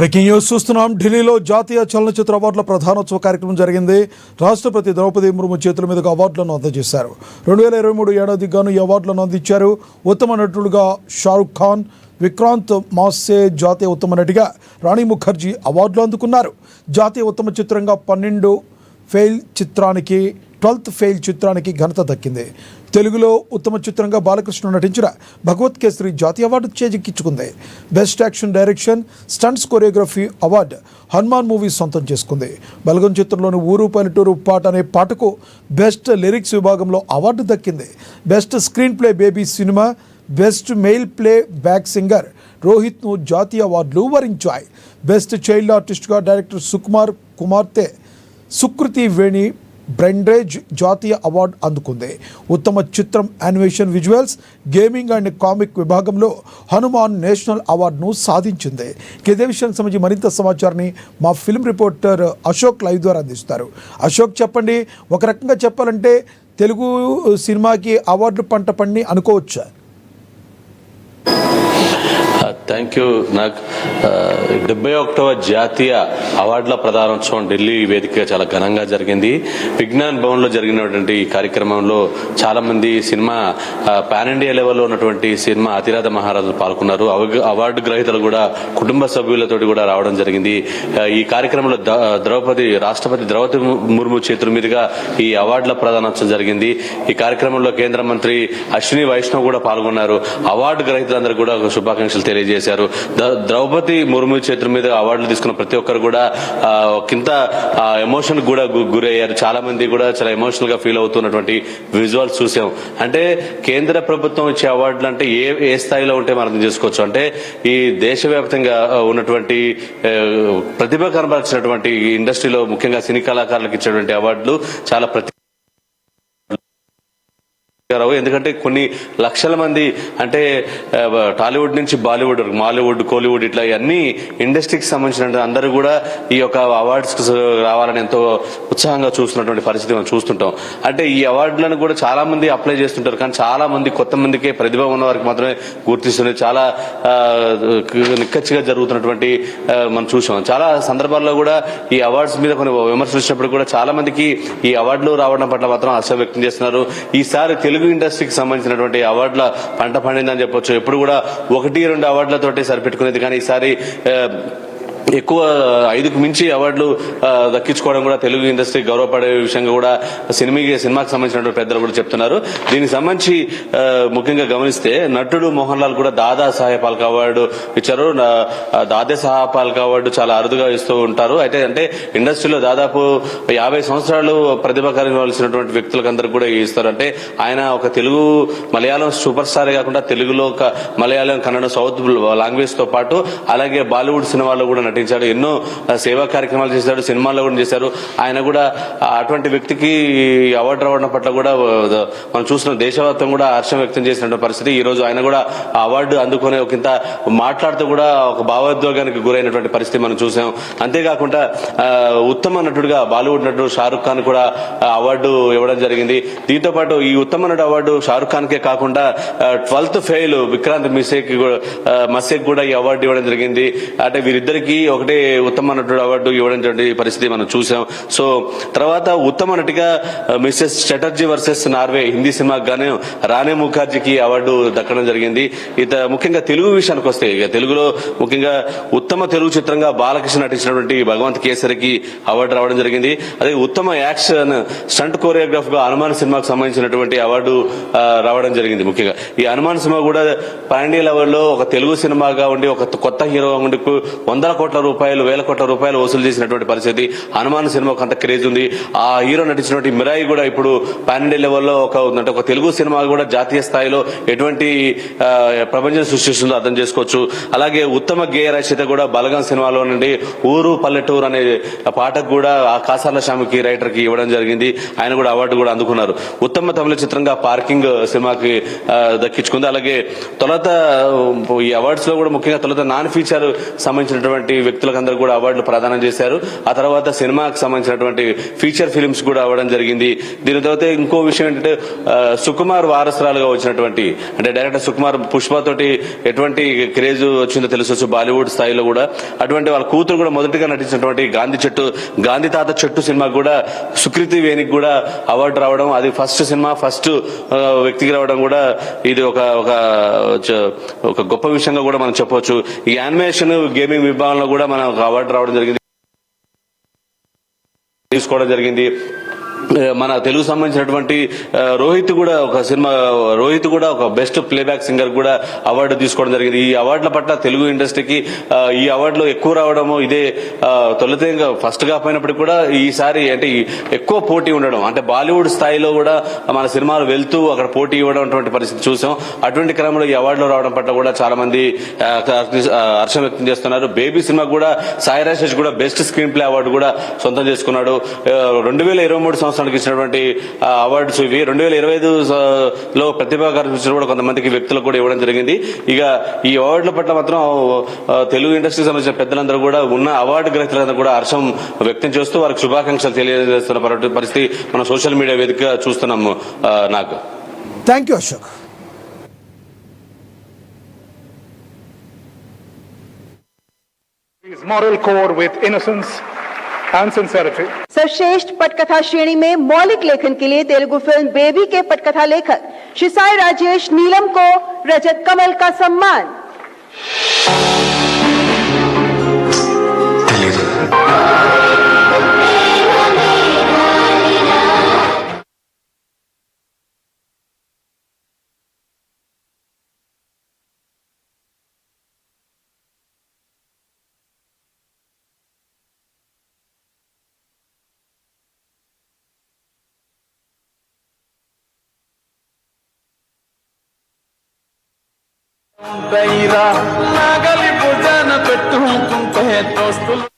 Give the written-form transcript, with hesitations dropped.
Breaking news చూస్తున్నాం. ఢిల్లీలో జాతీయ చలనచిత్ర అవార్డుల ప్రధానోత్సవ కార్యక్రమం జరిగింది. రాష్ట్రపతి ద్రౌపది ముర్ము చేతుల మీదుగా అవార్డులను అందజేశారు. 2023 ఏడాదికి గాను ఈ అవార్డులను అందించారు. ఉత్తమ నటుడుగా షారుఖ్ ఖాన్, విక్రాంత్ మాస్సే, జాతీయ ఉత్తమ నటిగా రాణి ముఖర్జీ అవార్డులు అందుకున్నారు. జాతీయ ఉత్తమ చిత్రంగా 12th ఫెయిల్ చిత్రానికి ఘనత దక్కింది. తెలుగులో ఉత్తమ చిత్రంగా బాలకృష్ణ నటించిన భగవత్ కేసరి జాతీయ అవార్డు చేజిక్కించుకుంది. Best action direction, stunts choreography award Hanuman movie సొంతం చేసుకుంది. బలగం చిత్రంలోని ఊరు పల్లెటూరు పాట అనే పాటకు బెస్ట్ లిరిక్స్ విభాగంలో అవార్డు దక్కింది. Best screenplay Baby cinema, best male playback singer రోహిత్ను జాతీయ అవార్డులు వరించాయి. బెస్ట్ చైల్డ్ ఆర్టిస్ట్గా డైరెక్టర్ సుకుమార్ కుమార్తె సుకృతి వేణి బ్రెండ్రేజ్ జాతీయ అవార్డు అందుకుంది. ఉత్తమ చిత్రం animation, visuals, gaming and comic విభాగంలో హనుమాన్ నేషనల్ అవార్డును సాధించింది. ఇదే విషయానికి సంబంధించి మరింత సమాచారాన్ని మా ఫిల్మ్ రిపోర్టర్ అశోక్ లైవ్ ద్వారా అందిస్తారు. అశోక్, చెప్పండి, ఒక రకంగా చెప్పాలంటే తెలుగు సినిమాకి అవార్డు పంట పండి అనుకోవచ్చా? Thank you. నాకు 71వ జాతీయ అవార్డుల ప్రదానోత్సవం ఢిల్లీ వేదికగా చాలా ఘనంగా జరిగింది. విజ్ఞాన్ భవన్లో జరిగినటువంటి ఈ కార్యక్రమంలో చాలా మంది సినిమా పాన్ ఇండియా లెవెల్లో ఉన్నటువంటి సినిమా అతిరాధ మహారాజులు పాల్గొన్నారు. అవార్డు గ్రహీతలు కూడా కుటుంబ సభ్యులతో కూడా రావడం జరిగింది. ఈ కార్యక్రమంలో రాష్ట్రపతి ద్రౌపది ముర్ము చేతుల మీదుగా ఈ అవార్డుల ప్రదానోత్సవం జరిగింది. ఈ కార్యక్రమంలో కేంద్ర మంత్రి అశ్విని వైష్ణవ్ కూడా పాల్గొన్నారు. అవార్డు గ్రహీతలందరూ కూడా శుభాకాంక్షలు తెలియజేశారు. ద్రౌపది ముర్ము చేతుల మీద అవార్డులు తీసుకున్న ప్రతి ఒక్కరు కూడా కింద ఎమోషన్ కూడా గురయ్యారు. చాలా మంది కూడా చాలా ఎమోషనల్ గా ఫీల్ అవుతున్నటువంటి విజువల్స్ చూసాం. అంటే కేంద్ర ప్రభుత్వం ఇచ్చే అవార్డులు అంటే ఏ స్థాయిలో ఉంటే మనం అర్థం చేసుకోవచ్చు. అంటే ఈ దేశవ్యాప్తంగా ఉన్నటువంటి ప్రతిభ కనబరిచినటువంటి ఇండస్ట్రీలో ముఖ్యంగా సినీ కళాకారులకు ఇచ్చేటువంటి అవార్డులు చాలా ఎందుకంటే కొన్ని లక్షల మంది, అంటే టాలీవుడ్ నుంచి బాలీవుడ్, మాలీవుడ్, కోలీవుడ్, ఇట్లా అన్ని ఇండస్ట్రీకి సంబంధించిన అందరూ కూడా ఈ యొక్క అవార్డ్స్ రావాలని ఎంతో ఉత్సాహంగా చూస్తున్నటువంటి పరిస్థితి మనం చూస్తుంటాం. అంటే ఈ అవార్డులను కూడా చాలా మంది అప్లై చేస్తుంటారు, కానీ చాలా మంది కొత్త మందికే, ప్రతిభ ఉన్న వారికి మాత్రమే గుర్తిస్తుంది. చాలా నిక్కచ్చిగా జరుగుతున్నటువంటి మనం చూసాం. చాలా సందర్భాల్లో కూడా ఈ అవార్డ్స్ మీద కొన్ని విమర్శలు వచ్చినప్పుడు కూడా చాలా మందికి ఈ అవార్డులు రావడం పట్ల మాత్రం హర్షం వ్యక్తం చేస్తున్నారు. ఈసారి తెలుగు ఇండస్ట్రీకి సంబంధించినటువంటి అవార్డుల పంట పండిందని చెప్పొచ్చు. ఎప్పుడు కూడా 1-2 అవార్డులతోటి సరిపెట్టుకునేది, కానీ ఈసారి ఎక్కువ 5కు మించి అవార్డులు దక్కించుకోవడం కూడా తెలుగు ఇండస్ట్రీ గౌరవపడే విషయంగా కూడా సినిమాకి సంబంధించినటువంటి పెద్దలు కూడా చెప్తున్నారు. దీనికి సంబంధించి ముఖ్యంగా గమనిస్తే నటుడు మోహన్ లాల్ కూడా దాదా సాహెబ్ ఫాల్కే అవార్డు ఇచ్చారు. దాదా సాహెబ్ ఫాల్కే అవార్డు చాలా అరుదుగా ఇస్తూ ఉంటారు. అయితే అంటే ఇండస్ట్రీలో దాదాపు 50 సంవత్సరాలు ప్రతిభ కనవలసినటువంటి వ్యక్తులకు అందరికి కూడా ఇస్తారు. అంటే ఆయన ఒక తెలుగు మలయాళం సూపర్ స్టార్ కాకుండా తెలుగులో మలయాళం, కన్నడ, సౌత్ లాంగ్వేజ్ తో పాటు అలాగే బాలీవుడ్ సినిమాలో కూడా నటించాడు. ఎన్నో సేవా కార్యక్రమాలు చేశాడు, సినిమాల్లో కూడా చేశారు. ఆయన కూడా అటువంటి వ్యక్తికి అవార్డు రావడం పట్ల కూడా మనం చూస్తున్నాం. దేశవ్యాప్తంగా కూడా హర్షం వ్యక్తం చేసినటువంటి పరిస్థితి. ఈ రోజు ఆయన కూడా అవార్డు అందుకునే ఒకంత మాట్లాడుతూ కూడా ఒక భావోద్వేగానికి గురైనటువంటి పరిస్థితి మనం చూసాం. అంతేకాకుండా ఉత్తమ నటుడుగా బాలీవుడ్ నటుడు షారుఖ్ ఖాన్ కూడా అవార్డు ఇవ్వడం జరిగింది. దీంతో పాటు ఈ ఉత్తమ నటుడు అవార్డు షారుఖ్ ఖాన్ కే కాకుండా 12th ఫెయిల్ విక్రాంత్ మస్సేక్ కూడా ఈ అవార్డు ఇవ్వడం జరిగింది. అంటే వీరిద్దరికి ఒకటే ఉత్తమ నటుడు అవార్డు ఇవ్వడం పరిస్థితి మనం చూసాం. సో తర్వాత ఉత్తమ నటిగా Mrs Chatterjee versus Norway Hindi సినిమాకి గాను రాణి ముఖర్జీకి అవార్డు దక్కడం జరిగింది. ముఖ్యంగా తెలుగు విషయానికి వస్తే, తెలుగులో ముఖ్యంగా ఉత్తమ తెలుగు చిత్రంగా బాలకృష్ణ నటించినటువంటి భగవంత్ కేసరికి అవార్డు రావడం జరిగింది. అదే ఉత్తమ యాక్షన్ స్టంట్ కోరియోగ్రాఫ్ గా హనుమాన్ సినిమాకు సంబంధించినటువంటి అవార్డు రావడం జరిగింది. ముఖ్యంగా ఈ హనుమాన్ సినిమా కూడా పాన్ ఇండియా లెవెల్లో ఒక తెలుగు సినిమాగా ఉండి ఒక కొత్త హీరోగా ఉండి 100 కోట్ల రూపాయలు, 1000 కోట్ల రూపాయలు వసూలు చేసినటువంటి పరిస్థితి. హనుమాన్ సినిమాకు అంత క్రేజ్ ఉంది. ఆ హీరో నటించినటువంటి మిరాయి కూడా ఇప్పుడు పాన్ ఇండియా లెవెల్లో ఒక తెలుగు సినిమా కూడా జాతీయ స్థాయిలో ఎటువంటి ప్రపంచం సృష్టిస్తుందో అర్థం చేసుకోవచ్చు. అలాగే ఉత్తమ గేయ రచయిత కూడా బలగం సినిమాలో నుండి ఊరు పల్లెటూరు అనే పాటకు కూడా ఆ కాసాల శ్యామికి రైటర్ కి ఇవ్వడం జరిగింది. ఆయన కూడా అవార్డు కూడా అందుకున్నారు. ఉత్తమ తమిళ చిత్రంగా పార్కింగ్ సినిమాకి దక్కించుకుంది. అలాగే తొలుత ఈ అవార్డ్స్ లో కూడా ముఖ్యంగా తొలుత నాన్ ఫీచర్ సంబంధించినటువంటి వ్యక్తులకందరూ కూడా అవార్డులు ప్రదానం చేశారు. ఆ తర్వాత సినిమాకి సంబంధించినటువంటి ఫీచర్ ఫిల్మ్స్ కూడా అవ్వడం జరిగింది. దీని తర్వాత ఇంకో విషయం ఏంటంటే సుకుమార్ వారసురాలుగా వచ్చినటువంటి అంటే డైరెక్టర్ సుకుమార్ పుష్ప తోటి ఎటువంటి క్రేజ్ వచ్చిందో తెలుసు బాలీవుడ్ స్థాయిలో కూడా. అటువంటి వాళ్ళ కూతురు కూడా మొదటిగా నటించినటువంటి గాంధీ తాత చెట్టు సినిమాకి కూడా సుకృతి వేణికి కూడా అవార్డు రావడం, అది ఫస్ట్ సినిమా ఫస్ట్ వ్యక్తికి రావడం కూడా ఇది ఒక గొప్ప విషయంగా కూడా మనం చెప్పవచ్చు. ఈ యానిమేషన్ గేమింగ్ విభాగంలో కూడా మనకు అవార్డు రావడం జరిగింది, తీసుకోవడం జరిగింది. మన తెలుగు సంబంధించినటువంటి రోహిత్ కూడా ఒక బెస్ట్ ప్లేబ్యాక్ సింగర్ కూడా అవార్డు తీసుకోవడం జరిగింది. ఈ అవార్డుల పట్ల తెలుగు ఇండస్ట్రీకి ఈ అవార్డులు ఎక్కువ రావడము ఇదే తొలితే ఫస్ట్ కాకపోయినప్పటికీ కూడా ఈసారి అంటే ఎక్కువ పోటీ ఉండడం, అంటే బాలీవుడ్ స్థాయిలో కూడా మన సినిమాలు వెళ్తూ అక్కడ పోటీ ఇవ్వడం పరిస్థితి చూసాం. అటువంటి క్రమంలో ఈ అవార్డులు రావడం పట్ల కూడా చాలా మంది హర్షం వ్యక్తం చేస్తున్నారు. బేబీ సినిమా కూడా సాయి రాజేష్ కూడా బెస్ట్ స్క్రీన్ ప్లే అవార్డు కూడా సొంతం చేసుకున్నాడు. 2023 సంవత్సరానికి ఇచ్చినటువంటి అవార్డ్స్ ఇవి. 2025లో ప్రతిభా కనిపించిన కూడా కొంతమందికి వ్యక్తులకు కూడా ఇవ్వడం జరిగింది. ఇక ఈ అవార్డుల పట్ల మాత్రం తెలుగు ఇండస్ట్రీకి సంబంధించిన పెద్దలందరూ కూడా ఉన్న అవార్డు గ్రహీతలందరూ కూడా హర్షం వ్యక్తం చేస్తూ వారికి శుభాకాంక్షలు తెలియజేస్తున్న పరిస్థితి మనం సోషల్ మీడియా వేదికగా చూస్తున్నాము. నాకు thank you Ashok. His moral core with innocence and sincerity. सर्वश्रेष्ठ पटकथा श्रेणी में मौलिक लेखन के लिए तेलुगु फिल्म बेबी के पटकथा लेखक श्री साई राजेश नीलम को रजत कमल का सम्मान. నాగలి భుజాన పెట్టుకుంటే దోస్తులు